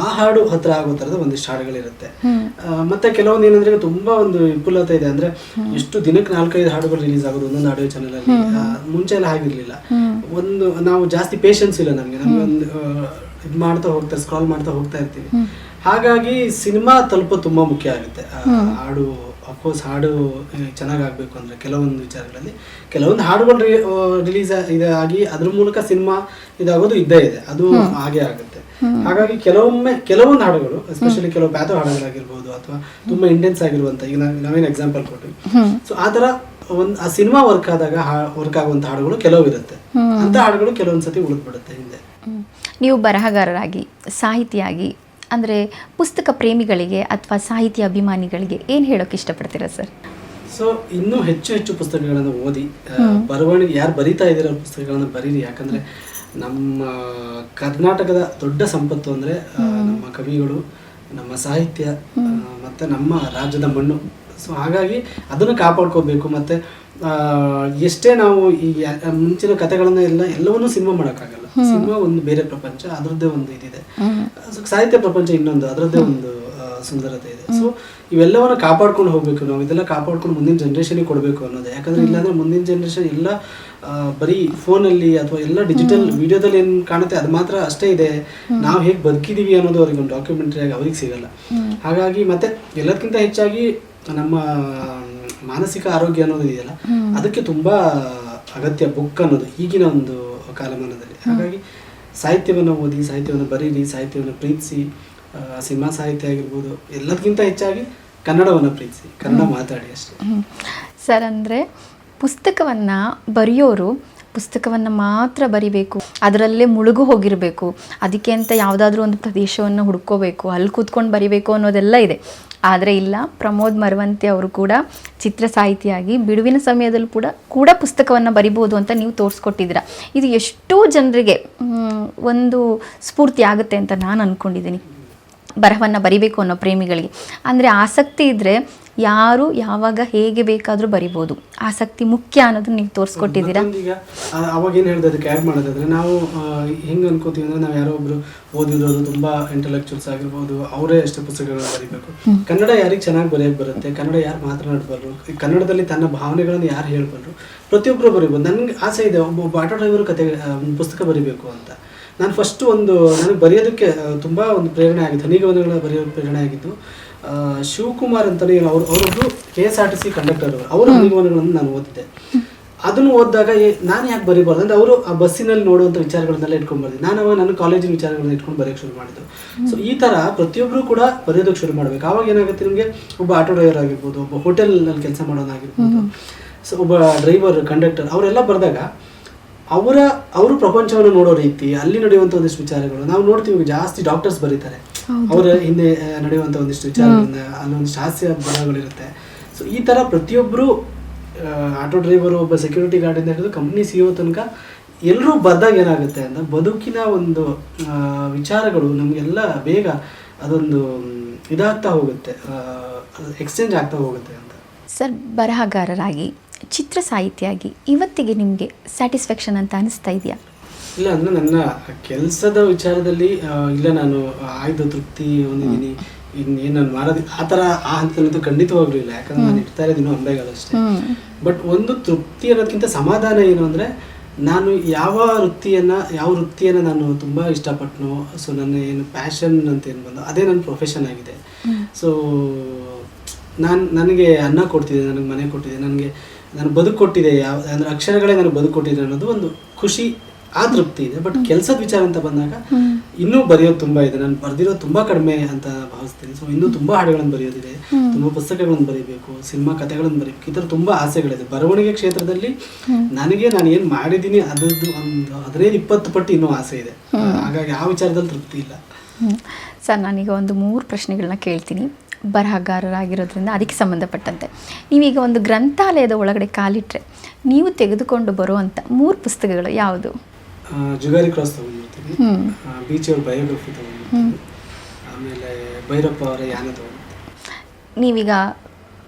ಆ ಹಾಡು ಹತ್ರ ಆಗೋ ತರದ ಒಂದಿಷ್ಟು ಹಾಡುಗಳಿರುತ್ತೆ. ಮತ್ತೆ ಕೆಲವೊಂದು ಏನಂದ್ರೆ ತುಂಬಾ ಒಂದು ವಿಪುಲತೆ ಇದೆ. ಅಂದ್ರೆ ಎಷ್ಟು ದಿನಕ್ಕೆ 4-5 ಹಾಡುಗಳು ರಿಲೀಸ್ ಆಗೋದು ಒಂದೊಂದು ಆಡಿಯೋ ಚಾನಲ್ ಅಲ್ಲಿ. ಮುಂಚೆ ಎಲ್ಲ ಆಗಿರ್ಲಿಲ್ಲ. ಒಂದು ನಾವು ಜಾಸ್ತಿ ಪೇಷನ್ಸ್ ಇಲ್ಲ ನಮ್ಗೆ ಒಂದು ಇದು ಮಾಡ್ತಾ ಹೋಗ್ತಾ ಸ್ಕ್ರಾಲ್ ಮಾಡ್ತಾ ಹೋಗ್ತಾ ಇರ್ತೀವಿ. ಹಾಗಾಗಿ ಸಿನಿಮಾ ತಲುಪೋದು ತುಂಬಾ ಮುಖ್ಯ ಆಗುತ್ತೆ. ಹಾಡು ಅಫ್ಕೋರ್ಸ್ ಹಾಡು ಚೆನ್ನಾಗಾಗಬೇಕು ಅಂದರೆ ಕೆಲವೊಂದು ವಿಚಾರಗಳಲ್ಲಿ ಕೆಲವೊಂದು ಹಾಡುಗಳು ರಿಲೀಸ್ ಆಗಿ ಅದ್ರ ಮೂಲಕ ಸಿನಿಮಾ ಇದಾಗೋದು ಇದ್ದೇ ಇದೆ, ಅದು ಹಾಗೆ ಆಗುತ್ತೆ. ಹಾಗಾಗಿ ಕೆಲವೊಂದು ಹಾಡುಗಳು ಎಸ್ಪೆಷಲಿ ಕೆಲವು ಪ್ಯಾಥೋ ಹಾಡುಗಳಾಗಿರ್ಬೋದು ಅಥವಾ ತುಂಬಾ ಇಂಟೆನ್ಸ್ ಆಗಿರುವಂತ, ಈಗ ನಾವೇನು ಎಕ್ಸಾಂಪಲ್ ಕೊಟ್ಟು, ಸೊ ಆ ಥರ ಆ ಸಿನಿಮಾ ವರ್ಕ್ ಆಗುವಂಥ ಹಾಡುಗಳು ಕೆಲವು ಇರುತ್ತೆ. ಅಂತ ಹಾಡುಗಳು ಕೆಲವೊಂದ್ಸತಿ ಉಳಿದ್ಬಿಡುತ್ತೆ ಹಿಂದೆ. ನೀವು ಬರಹಗಾರರಾಗಿ, ಸಾಹಿತಿಯಾಗಿ, ಅಂದರೆ ಪುಸ್ತಕ ಪ್ರೇಮಿಗಳಿಗೆ ಅಥವಾ ಸಾಹಿತ್ಯ ಅಭಿಮಾನಿಗಳಿಗೆ ಏನು ಹೇಳೋಕೆ ಇಷ್ಟಪಡ್ತೀರಾ ಸರ್? ಸೊ ಇನ್ನೂ ಹೆಚ್ಚು ಪುಸ್ತಕಗಳನ್ನು ಓದಿ, ಬರವಣಿಗೆ ಯಾರು ಬರಿತಾ ಇದ್ದೀರೋ ಪುಸ್ತಕಗಳನ್ನು ಬರೀರಿ. ಯಾಕಂದರೆ ನಮ್ಮ ಕರ್ನಾಟಕದ ದೊಡ್ಡ ಸಂಪತ್ತು ಅಂದರೆ ನಮ್ಮ ಕವಿಗಳು, ನಮ್ಮ ಸಾಹಿತ್ಯ ಮತ್ತು ನಮ್ಮ ರಾಜ್ಯದ ಮಣ್ಣು. ಸೊ ಹಾಗಾಗಿ ಅದನ್ನು ಕಾಪಾಡ್ಕೋಬೇಕು. ಮತ್ತು ಎಷ್ಟೇ ನಾವು ಈ ಮುಂಚಿನ ಕಥೆಗಳನ್ನ ಎಲ್ಲವನ್ನೂ ಸಿನಿಮಾ ಮಾಡೋಕ್ಕಾಗಲ್ಲ. ಸಿನಿಮಾ ಒಂದು ಬೇರೆ ಪ್ರಪಂಚ, ಅದರದ್ದೇ ಒಂದು ಇದಿದೆ. ಸಾಹಿತ್ಯ ಪ್ರಪಂಚ ಇನ್ನೊಂದು, ಅದರದ್ದೇ ಒಂದು ಸುಂದರತೆ ಇದೆ. ಸೊ ಇವೆಲ್ಲವನ್ನ ಕಾಪಾಡ್ಕೊಂಡು ಹೋಗ್ಬೇಕು ನಾವು. ಇದೆಲ್ಲ ಕಾಪಾಡ್ಕೊಂಡು ಮುಂದಿನ ಜನ್ರೇಷನ್ಗೆ ಕೊಡಬೇಕು ಅನ್ನೋದು. ಯಾಕಂದ್ರೆ ಇಲ್ಲಾಂದ್ರೆ ಮುಂದಿನ ಜನ್ರೇಷನ್ ಎಲ್ಲ ಬರೀ ಫೋನಲ್ಲಿ ಅಥವಾ ಎಲ್ಲ ಡಿಜಿಟಲ್ ವಿಡಿಯೋದಲ್ಲಿ ಏನು ಕಾಣುತ್ತೆ ಅದು ಮಾತ್ರ ಅಷ್ಟೇ ಇದೆ. ನಾವು ಹೇಗೆ ಬದುಕಿದೀವಿ ಅನ್ನೋದು ಅವ್ರಿಗೆ ಒಂದು ಡಾಕ್ಯುಮೆಂಟ್ರಿ ಆಗಿ ಅವ್ರಿಗೆ ಸಿಗಲ್ಲ. ಹಾಗಾಗಿ ಮತ್ತೆ ಎಲ್ಲದಕ್ಕಿಂತ ಹೆಚ್ಚಾಗಿ ನಮ್ಮ ಮಾನಸಿಕ ಆರೋಗ್ಯ ಅನ್ನೋದು ಇದೆಯಲ್ಲ, ಅದಕ್ಕೆ ತುಂಬಾ ಅಗತ್ಯ ಬುಕ್ ಅನ್ನೋದು ಈಗಿನ ಒಂದು ಕಾಲಮಾನದಲ್ಲಿ. ಹಾಗಾಗಿ ಸಾಹಿತ್ಯವನ್ನು ಓದಿ, ಸಾಹಿತ್ಯವನ್ನು ಬರೀರಿ, ಸಾಹಿತ್ಯವನ್ನು ಪ್ರೀತಿಸಿ. ಸಿನಿಮಾ ಸಾಹಿತ್ಯ ಆಗಿರ್ಬೋದು, ಎಲ್ಲದಕ್ಕಿಂತ ಹೆಚ್ಚಾಗಿ ಕನ್ನಡವನ್ನು ಪ್ರೀತಿಸಿ, ಕನ್ನಡ ಮಾತಾಡಿ ಅಷ್ಟೇ ಸರ್. ಅಂದರೆ ಪುಸ್ತಕವನ್ನು ಬರೆಯೋರು ಪುಸ್ತಕವನ್ನು ಮಾತ್ರ ಬರಿಬೇಕು, ಅದರಲ್ಲೇ ಮುಳುಗು ಹೋಗಿರಬೇಕು, ಅದಕ್ಕೆ ಅಂತ ಯಾವುದಾದ್ರೂ ಒಂದು ಪ್ರದೇಶವನ್ನು ಹುಡ್ಕೋಬೇಕು, ಅಲ್ಲಿ ಕೂತ್ಕೊಂಡು ಬರಿಬೇಕು ಅನ್ನೋದೆಲ್ಲ ಇದೆ. ಆದರೆ ಇಲ್ಲ, ಪ್ರಮೋದ್ ಮರವಂತೆ ಅವರು ಕೂಡ ಚಿತ್ರ ಸಾಹಿತಿಯಾಗಿ ಬಿಡುವಿನ ಸಮಯದಲ್ಲೂ ಕೂಡ ಪುಸ್ತಕವನ್ನು ಬರಿಬೋದು ಅಂತ ನೀವು ತೋರಿಸ್ಕೊಟ್ಟಿದ್ದೀರಾ. ಇದು ಎಷ್ಟೋ ಜನರಿಗೆ ಒಂದು ಸ್ಫೂರ್ತಿ ಆಗುತ್ತೆ ಅಂತ ನಾನು ಅಂದ್ಕೊಂಡಿದ್ದೀನಿ, ಬರಹವನ್ನು ಬರಿಬೇಕು ಅನ್ನೋ ಪ್ರೇಮಿಗಳಿಗೆ. ಅಂದರೆ ಆಸಕ್ತಿ ಇದ್ದರೆ ಯಾರು ಯಾವಾಗ ಹೇಗೆ ಬೇಕಾದರೂ ಬರಿಬೋದು, ಆಸಕ್ತಿ ಮುಖ್ಯ ಅನ್ನೋದನ್ನ ನೀವು ತೋರಿಸ್ಕೊಟ್ಟಿದ್ದೀರಾ. ಈಗ ಅವಾಗ ಏನು ಹೇಳಿದೆ ಅದಕ್ಕೆ ಆ್ಯಡ್ ಮಾಡೋದಾದ್ರೆ, ನಾವು ಹೆಂಗೆ ಅನ್ಕೋತೀವಿ ಅಂದರೆ ನಾವು ಯಾರೋ ಒಬ್ರು ಓದಿರೋದು ತುಂಬ ಇಂಟೆಲೆಕ್ಚುಯಲ್ಸ್ ಆಗಿರ್ಬೋದು, ಅವರೇ ಅಷ್ಟೇ ಪುಸ್ತಕಗಳನ್ನ ಬರೀಬೇಕು. ಕನ್ನಡ ಯಾರಿಗೆ ಚೆನ್ನಾಗಿ ಬರೆಯೋಕ್ಕೆ ಬರುತ್ತೆ, ಕನ್ನಡ ಯಾರು ಮಾತನಾಡಬಲ್ಲರು, ಕನ್ನಡದಲ್ಲಿ ತನ್ನ ಭಾವನೆಗಳನ್ನು ಯಾರು ಹೇಳ್ಬಲ್ಲರು, ಪ್ರತಿಯೊಬ್ಬರು ಬರೀಬೋದು. ನನಗೆ ಆಸೆ ಇದೆ ಒಬ್ಬ ಆಟೋ ಡ್ರೈವರ್ ಕತೆ ಪುಸ್ತಕ ಬರೀಬೇಕು ಅಂತ. ನಾನು ಫಸ್ಟ್ ನನಗೆ ಬರೆಯೋದಕ್ಕೆ ತುಂಬ ಒಂದು ಪ್ರೇರಣೆ ಆಗಿತ್ತು, ಹನಿಗವನಗಳ ಬರೆಯೋಕ್ಕೆ ಪ್ರೇರಣೆ ಆಗಿದ್ದು ಶಿವಕುಮಾರ್ ಅಂತಲೇ ಅವರೊಬ್ಬರು KSRTC ಕಂಡಕ್ಟರ್, ಅವರ ಹನಿಗವನಗಳನ್ನು ನಾನು ಓದಿದ್ದೆ. ಅದನ್ನು ಓದಿದಾಗ ನಾನು ಯಾಕೆ ಬರೀಬಾರ್ದು ಅಂದರೆ ಅವರು ಆ ಬಸ್ಸಿನಲ್ಲಿ ನೋಡುವಂಥ ವಿಚಾರಗಳನ್ನೆಲ್ಲ ಇಟ್ಕೊಂಡು ಬರ್ತೀನಿ. ನನ್ನ ಕಾಲೇಜಿನ ವಿಚಾರಗಳನ್ನ ಇಟ್ಕೊಂಡು ಬರೆಯೋಕ್ಕೆ ಶುರು ಮಾಡಿದ್ದು. ಸೊ ಈ ಥರ ಪ್ರತಿಯೊಬ್ಬರು ಕೂಡ ಬರೆಯೋದಕ್ಕೆ ಶುರು ಮಾಡಬೇಕು. ಆವಾಗ ಏನಾಗುತ್ತೆ, ನಿಮಗೆ ಒಬ್ಬ ಆಟೋ ಡ್ರೈವರ್ ಆಗಿರ್ಬೋದು, ಒಬ್ಬ ಹೋಟೆಲ್ನಲ್ಲಿ ಕೆಲಸ ಮಾಡೋನಾಗಿರ್ಬೋದು, ಸೊ ಒಬ್ಬ ಡ್ರೈವರ್, ಕಂಡಕ್ಟರ್, ಅವರೆಲ್ಲ ಬರೆದಾಗ ಅವರು ಪ್ರಪಂಚವನ್ನು ನೋಡೋ ರೀತಿ, ಅಲ್ಲಿ ನಡೆಯುವಂಥ ಒಂದಿಷ್ಟು ವಿಚಾರಗಳು ನಾವು ನೋಡ್ತೀವಿ. ಜಾಸ್ತಿ ಡಾಕ್ಟರ್ಸ್ ಬರೀತಾರೆ, ಅವರ ಹಿಂದೆ ನಡೆಯುವಂಥ ಒಂದಿಷ್ಟು ವಿಚಾರಗಳನ್ನ, ಅಲ್ಲೊಂದಿಷ್ಟು ಹಾಸ್ಯ ಬರಹಗಳಿರುತ್ತೆ. ಸೊ ಈ ಥರ ಪ್ರತಿಯೊಬ್ಬರು ಆಟೋ ಡ್ರೈವರು, ಒಬ್ಬ ಸೆಕ್ಯೂರಿಟಿ ಗಾರ್ಡಿಂದ ಹಿಡಿದು ಕಂಪ್ನಿ CEO ತನಕ ಎಲ್ಲರೂ ಬರೆದಾಗ ಏನಾಗುತ್ತೆ ಅಂದರೆ ಬದುಕಿನ ಒಂದು ವಿಚಾರಗಳು ನಮಗೆಲ್ಲ ಬೇಗ ಅದೊಂದು ಇದಾಗ್ತಾ ಹೋಗುತ್ತೆ, ಎಕ್ಸ್ಚೇಂಜ್ ಆಗ್ತಾ ಹೋಗುತ್ತೆ ಅಂತ. ಸರ್, ಬರಹಗಾರರಾಗಿ, ಚಿತ್ರ ಸಾಹಿತಿಯಾಗಿ ಇವತ್ತಿಗೆ ನಿಮಗೆ ಸ್ಯಾಟಿಸ್ಫ್ಯಾಕ್ಷನ್ ಅಂತ ಅನಿಸ್ತಾ ಇದೆಯಾ? ಇಲ್ಲ, ಅಂದರೆ ನನ್ನ ಕೆಲಸದ ವಿಚಾರದಲ್ಲಿ ಇಲ್ಲ, ನಾನು ಆಯ್ದು ತೃಪ್ತಿ ಹೊಂದಿದ್ದೀನಿ, ಇನ್ನೇನು ನಾನು ಮಾಡೋದು ಆ ಥರ ಆ ಹಂತದಲ್ಲಂತೂ ಖಂಡಿತವಾಗ್ಲೂ ಇಲ್ಲ. ಯಾಕಂದ್ರೆ ನಾನು ಇಡ್ತಾ ಇರೋದಿನ್ನೂ ಅಂಬೆಗಾಲ ಅಷ್ಟೇ. ಬಟ್ ಒಂದು ತೃಪ್ತಿ ಅನ್ನೋದಕ್ಕಿಂತ ಸಮಾಧಾನ ಏನು ಅಂದರೆ, ನಾನು ಯಾವ ವೃತ್ತಿಯನ್ನು ನಾನು ತುಂಬ ಇಷ್ಟಪಟ್ಟನೋ, ಸೊ ನನ್ನ ಏನು ಪ್ಯಾಷನ್ ಅಂತ ಏನು ಬಂದು ಅದೇ ನನ್ನ ಪ್ರೊಫೆಷನ್ ಆಗಿದೆ. ಸೊ ನನಗೆ ಅನ್ನ ಕೊಡ್ತಿದೆ, ನನಗೆ ಮನೆ ಕೊಟ್ಟಿದೆ, ನಾನು ಬದುಕು ಕೊಟ್ಟಿದೆ, ಅಂದರೆ ಅಕ್ಷರಗಳೇ ನನಗೆ ಬದುಕು ಕೊಟ್ಟಿದೆ ಅನ್ನೋದು ಒಂದು ಖುಷಿ, ಆ ತೃಪ್ತಿ ಇದೆ. ಬಟ್ ಕೆಲಸದ ವಿಚಾರ ಅಂತ ಬಂದಾಗ ಇನ್ನೂ ಬರೆಯೋದು ತುಂಬ ಇದೆ. ನಾನು ಬರೆದಿರೋದು ತುಂಬ ಕಡಿಮೆ ಅಂತ ಭಾವಿಸ್ತೀನಿ. ಸೊ ಇನ್ನೂ ತುಂಬ ಹಾಡುಗಳನ್ನು ಬರೆಯೋದಿದೆ, ತುಂಬ ಪುಸ್ತಕಗಳನ್ನು ಬರೀಬೇಕು, ಸಿನಿಮಾ ಕಥೆಗಳನ್ನು ಬರೀಬೇಕು, ಈ ಥರ ತುಂಬ ಆಸೆಗಳಿದೆ. ಬರವಣಿಗೆ ಕ್ಷೇತ್ರದಲ್ಲಿ ನನಗೆ ನಾನು ಏನು ಮಾಡಿದ್ದೀನಿ ಅದರದ್ದು ಒಂದು 15-20 ಪಟ್ಟು ಇನ್ನೂ ಆಸೆ ಇದೆ. ಹಾಗಾಗಿ ಆ ವಿಚಾರದಲ್ಲಿ ತೃಪ್ತಿ ಇಲ್ಲ. ಸರ್, ನಾನೀಗ ಒಂದು 3 ಪ್ರಶ್ನೆಗಳನ್ನ ಕೇಳ್ತೀನಿ, ಬರಹಗಾರರಾಗಿರೋದ್ರಿಂದ ಅದಕ್ಕೆ ಸಂಬಂಧಪಟ್ಟಂತೆ. ನೀವೀಗ ಒಂದು ಗ್ರಂಥಾಲಯದ ಒಳಗಡೆ ಕಾಲಿಟ್ರೆ ನೀವು ತೆಗೆದುಕೊಂಡು ಬರುವಂಥ 3 ಪುಸ್ತಕಗಳು ಯಾವುದು? ಜುಗಾರಿ ಕ್ರಾಸ್ ತಗೊಂಡಿರ್ತೀನಿ, ಬೀಚ್ ಅವ್ರ ಬಯೋಗ್ರಫಿ ತಗೊಂಡಿರ್ತೀನಿ, ಆಮೇಲೆ ಭೈರಪ್ಪ ಅವರ ಯಾನ ತಗೊಂಡಿರ್ತೀನಿ. ನೀವೀಗ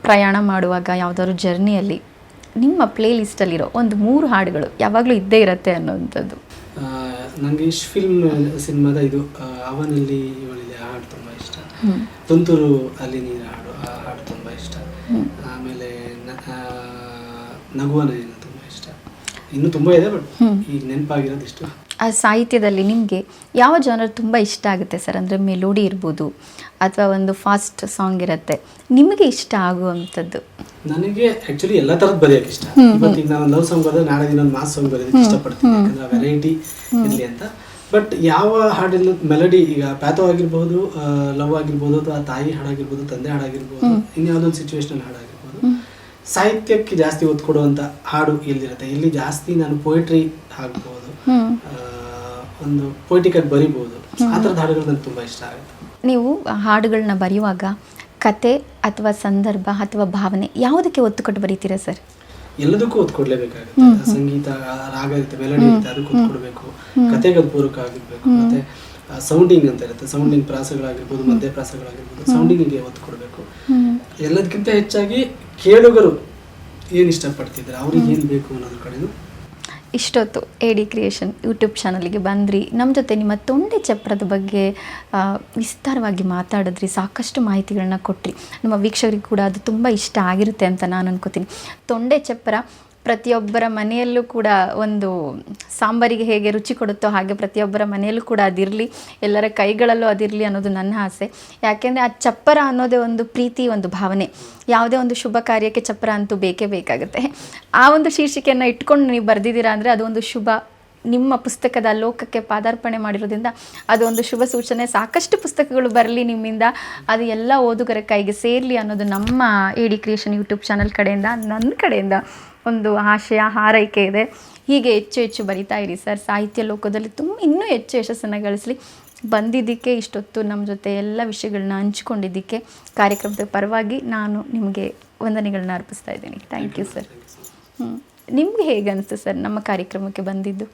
ಪ್ರಯಾಣ ಮಾಡುವಾಗ ಯಾವುದಾದ್ರು ಜರ್ನಿಯಲ್ಲಿ ನಿಮ್ಮ ಪ್ಲೇ ಲಿಸ್ಟಲ್ಲಿರೋ ಒಂದು 3 ಹಾಡುಗಳು ಯಾವಾಗಲೂ ಇದ್ದೇ ಇರುತ್ತೆ ಅನ್ನೋವಂಥದ್ದು? ನನಗೆ ಇಶ್ ಫಿಲ್ಮ್ ಸಿನಿಮಾದ ಇದು ಅವನಲ್ಲಿ ಇವಳಿದೆ ಹಾಡು ತುಂಬ ಇಷ್ಟ. ತುಂತುರು ಅಲ್ಲಿ ನೀರು ಹಾಡು, ಆ ಹಾಡು ತುಂಬ ಇಷ್ಟ. ಆಮೇಲೆ ನಗುವ ನಯನ ತುಂಬ ಇಷ್ಟ. ಇನ್ನೂ ತುಂಬ ಇದೆ, ಬಟ್ ಈಗ ನೆನಪಾಗಿರೋದು ಇಷ್ಟು. ಆ ಸಾಹಿತ್ಯದಲ್ಲಿ ನಿಮಗೆ ಯಾವ ಜಾನರ್ ತುಂಬ ಇಷ್ಟ ಆಗುತ್ತೆ ಸರ್? ಅಂದರೆ ಮೆಲೋಡಿ ಇರ್ಬೋದು ಅಥವಾ ಒಂದು ಫಾಸ್ಟ್ ಸಾಂಗ್ ಇರುತ್ತೆ, ನಿಮಗೆ ಇಷ್ಟ ಆಗುವಂಥದ್ದು? ನನಗೆ ಆ್ಯಕ್ಚುಲಿ ಎಲ್ಲ ಥರದ್ದು ಬರೆಯೋಕೆ ಇಷ್ಟ. ಇವತ್ತಿಗೆ ನಾನು ಲವ್ ಸಾಂಗ್ ಬರೆದ್ರೆ ನಾಳೆ ದಿನ ಒಂದು ಮಾಸ್ ಸಾಂಗ್ ಬರೆಯೋದಕ್ಕೆ ಇಷ್ಟಪಡ್ತೀನಿ, ಯಾಕಂದರೆ ವೆರೈಟಿ ಇರಲಿ ಅಂತ. ಬಟ್ ಯಾವ ಹಾಡಿನ ಮೆಲಡಿ, ಈಗ ಪ್ಯಾಥೋ ಆಗಿರ್ಬೋದು, ಲವ್ ಆಗಿರ್ಬೋದು, ಅಥವಾ ತಾಯಿ ಹಾಡಾಗಿರ್ಬೋದು, ತಂದೆ ಹಾಡಾಗಿರ್ಬೋದು, ಇನ್ಯಾವುದೊಂದು ಸಿಚುವೇಶನಲ್ ಹಾಡಾಗಿರ್ಬೋದು, ಸಾಹಿತ್ಯಕ್ಕೆ ಜಾಸ್ತಿ ಒತ್ತು ಕೊಡುವಂಥ ಹಾಡು ಎಲ್ಲಿರುತ್ತೆ, ಇಲ್ಲಿ ಜಾಸ್ತಿ ನಾನು ಪೊಯಿಟ್ರಿ ಹಾಕ್ಬೋದು, ಒಂದು ಪೊಯಿಟಿಕಾಗಿ ಬರಿಬೋದು, ಆ ಥರದ ಹಾಡುಗಳು ನನಗೆ ತುಂಬ ಇಷ್ಟ ಆಗುತ್ತೆ. ನೀವು ಹಾಡುಗಳನ್ನ ಬರೆಯುವಾಗ ಕತೆ ಅಥವಾ ಸಂದರ್ಭ ಅಥವಾ ಭಾವನೆ ಯಾವುದಕ್ಕೆ ಒತ್ತು ಕೊಟ್ಟು ಬರೀತೀರಾ ಸರ್? ಎಲ್ಲದಕ್ಕೂ ಒತ್ತು ಕೊಡಲೇಬೇಕಾಗುತ್ತೆ. ಸಂಗೀತ, ರಾಗ ಇರುತ್ತೆ, ಮೆಲಡಿ ಇರುತ್ತೆ, ಅದಕ್ಕೆ ಒತ್ತು ಕೊಡಬೇಕು. ಕತೆಗೆ ಅದು ಪೂರಕ ಆಗಿರ್ಬೇಕು. ಮತ್ತೆ ಸೌಂಡಿಂಗ್ ಅಂತ ಇರುತ್ತೆ, ಸೌಂಡಿಂಗ್ ಪ್ರಾಸಗಳಾಗಿರ್ಬೋದು, ಮಧ್ಯ ಪ್ರಾಸಗಳಾಗಿರ್ಬೋದು, ಸೌಂಡಿಂಗಿಗೆ ಒತ್ತು ಕೊಡಬೇಕು. ಎಲ್ಲದಕ್ಕಿಂತ ಹೆಚ್ಚಾಗಿ ಕೇಳುಗರು ಏನು ಇಷ್ಟಪಡ್ತಿದ್ದಾರೆ, ಅವ್ರಿಗೆ ಏನು ಬೇಕು ಅನ್ನೋದ್ರ ಕಡೆನೂ. ಇಷ್ಟೊತ್ತು AD ಕ್ರಿಯೇಷನ್ ಯೂಟ್ಯೂಬ್ ಚಾನಲ್ಗೆ ಬಂದ್ರಿ, ನಮ್ಮ ಜೊತೆ ನಿಮ್ಮ ತೊಂಡೆ ಚಪ್ರದ ಬಗ್ಗೆ ವಿಸ್ತಾರವಾಗಿ ಮಾತಾಡಿದ್ರಿ, ಸಾಕಷ್ಟು ಮಾಹಿತಿಗಳನ್ನ ಕೊಟ್ರಿ. ನಮ್ಮ ವೀಕ್ಷಕರಿಗೆ ಕೂಡ ಅದು ತುಂಬ ಇಷ್ಟ ಆಗಿರುತ್ತೆ ಅಂತ ನಾನು ಅನ್ಕೋತೀನಿ. ತೊಂಡೆ ಚಪ್ಪರ ಪ್ರತಿಯೊಬ್ಬರ ಮನೆಯಲ್ಲೂ ಕೂಡ ಒಂದು ಸಾಂಬಾರಿಗೆ ಹೇಗೆ ರುಚಿ ಕೊಡುತ್ತೋ ಹಾಗೆ ಪ್ರತಿಯೊಬ್ಬರ ಮನೆಯಲ್ಲೂ ಕೂಡ ಅದಿರಲಿ, ಎಲ್ಲರ ಕೈಗಳಲ್ಲೂ ಅದಿರಲಿ ಅನ್ನೋದು ನನ್ನ ಆಸೆ. ಯಾಕೆಂದರೆ ಆ ಚಪ್ಪರ ಅನ್ನೋದೇ ಒಂದು ಪ್ರೀತಿ, ಒಂದು ಭಾವನೆ. ಯಾವುದೇ ಒಂದು ಶುಭ ಕಾರ್ಯಕ್ಕೆ ಚಪ್ಪರ ಅಂತೂ ಬೇಕೇ ಬೇಕಾಗುತ್ತೆ. ಆ ಒಂದು ಶೀರ್ಷಿಕೆಯನ್ನು ಇಟ್ಕೊಂಡು ನೀವು ಬರೆದಿದ್ದೀರಾ ಅಂದರೆ ಅದು ಒಂದು ಶುಭ. ನಿಮ್ಮ ಪುಸ್ತಕದ ಲೋಕಕ್ಕೆ ಪಾದಾರ್ಪಣೆ ಮಾಡಿರೋದ್ರಿಂದ ಅದು ಒಂದು ಶುಭ ಸೂಚನೆ. ಸಾಕಷ್ಟು ಪುಸ್ತಕಗಳು ಬರಲಿ ನಿಮ್ಮಿಂದ, ಅದು ಎಲ್ಲ ಓದುಗರ ಕೈಗೆ ಸೇರಲಿ ಅನ್ನೋದು ನಮ್ಮ AD ಕ್ರಿಯೇಷನ್ ಯೂಟ್ಯೂಬ್ ಚಾನಲ್ ಕಡೆಯಿಂದ, ನನ್ನ ಕಡೆಯಿಂದ ಒಂದು ಆಶಯ, ಹಾರೈಕೆ ಇದೆ. ಹೀಗೆ ಹೆಚ್ಚು ಹೆಚ್ಚು ಬರಿತಾ ಇರಿ ಸರ್. ಸಾಹಿತ್ಯ ಲೋಕದಲ್ಲಿ ಇನ್ನೂ ಹೆಚ್ಚು ಯಶಸ್ಸನ್ನು ಗಳಿಸಲಿ. ಬಂದಿದ್ದಕ್ಕೆ, ಇಷ್ಟೊತ್ತು ನಮ್ಮ ಜೊತೆ ಎಲ್ಲ ವಿಷಯಗಳನ್ನ ಹಂಚಿಕೊಂಡಿದ್ದಕ್ಕೆ ಕಾರ್ಯಕ್ರಮದ ಪರವಾಗಿ ನಾನು ನಿಮಗೆ ವಂದನೆಗಳನ್ನ ಅರ್ಪಿಸ್ತಾ ಇದ್ದೀನಿ. Thank you sir. ನಿಮಗೆ ಹೇಗೆ ಅನಿಸ್ತು ಸರ್ ನಮ್ಮ ಕಾರ್ಯಕ್ರಮಕ್ಕೆ ಬಂದಿದ್ದು?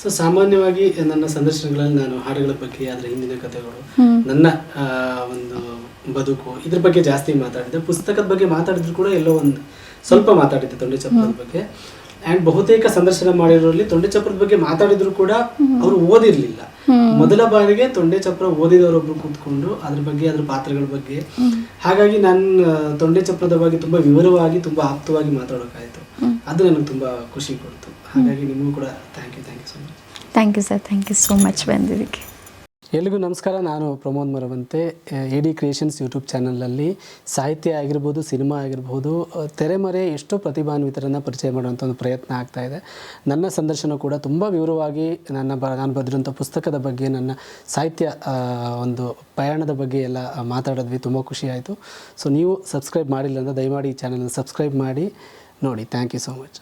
ಸೊ ಸಾಮಾನ್ಯವಾಗಿ ನನ್ನ ಸಂದರ್ಶನಗಳಲ್ಲಿ ನಾನು ಹಾಡುಗಳ ಬಗ್ಗೆ, ಅದರ ಹಿಂದಿನ ಕಥೆಗಳು, ನನ್ನ ಒಂದು ಬದುಕು, ಇದ್ರ ಬಗ್ಗೆ ಜಾಸ್ತಿ ಮಾತಾಡಿದ್ದೆ. ಪುಸ್ತಕದ ಬಗ್ಗೆ ಮಾತಾಡಿದ್ರು ಕೂಡ ಎಲ್ಲೋ ಒಂದು ಸ್ವಲ್ಪ ಮಾತಾಡಿದ್ದೆ ತೊಂಡೆ ಚಪ್ರದ ಬಗ್ಗೆ. ಆ್ಯಂಡ್ ಬಹುತೇಕ ಸಂದರ್ಶನ ಮಾಡಿರೋರಲ್ಲಿ ತೊಂಡೆ ಚಪ್ರದ ಬಗ್ಗೆ ಮಾತಾಡಿದ್ರು ಕೂಡ ಅವರು ಓದಿರ್ಲಿಲ್ಲ. ಮೊದಲ ಬಾರಿಗೆ ತೊಂಡೆ ಚಪ್ರ ಓದಿದವರೊಬ್ರು ಕೂತ್ಕೊಂಡು ಅದ್ರ ಬಗ್ಗೆ, ಅದ್ರ ಪಾತ್ರಗಳ ಬಗ್ಗೆ, ಹಾಗಾಗಿ ನಾನು ತೊಂಡೆ ಚಪ್ರದ ಬಗ್ಗೆ ತುಂಬಾ ವಿವರವಾಗಿ, ತುಂಬಾ ಆಪ್ತವಾಗಿ ಮಾತಾಡೋಕ್ಕಾಯ್ತು. ಅದು ನನಗೆ ತುಂಬಾ ಖುಷಿ ಕೊಡ್ತು. ಹಾಗಾಗಿ ನಿಮಗೂ ಕೂಡ thank you so much. Thank you sir, thank you so much ಬಂದಿದ್ದಕ್ಕೆ. ಎಲ್ರಿಗೂ ನಮಸ್ಕಾರ. ನಾನು Pramod Maravanthe. AD creations YouTube ಚಾನಲಲ್ಲಿ ಸಾಹಿತ್ಯ ಆಗಿರ್ಬೋದು, ಸಿನಿಮಾ ಆಗಿರ್ಬೋದು, ತೆರೆಮರೆ ಎಷ್ಟೋ ಪ್ರತಿಭಾನ್ವಿತರನ್ನು ಪರಿಚಯ ಮಾಡುವಂಥ ಒಂದು ಪ್ರಯತ್ನ ಆಗ್ತಾಯಿದೆ. ನನ್ನ ಸಂದರ್ಶನ ಕೂಡ ತುಂಬ ವಿವರವಾಗಿ ನಾನು ಬರೆದಿರುವಂಥ ಪುಸ್ತಕದ ಬಗ್ಗೆ, ನನ್ನ ಸಾಹಿತ್ಯ ಒಂದು ಪಯಣದ ಬಗ್ಗೆ ಎಲ್ಲ ಮಾತಾಡಿದ್ವಿ. ತುಂಬ ಖುಷಿ ಆಯಿತು. ಸೊ ನೀವು ಸಬ್ಸ್ಕ್ರೈಬ್ ಮಾಡಿಲ್ಲ ಅಂದರೆ ದಯಮಾಡಿ ಈ ಚಾನಲ್ನ ಸಬ್ಸ್ಕ್ರೈಬ್ ಮಾಡಿ ನೋಡಿ. Thank you so much.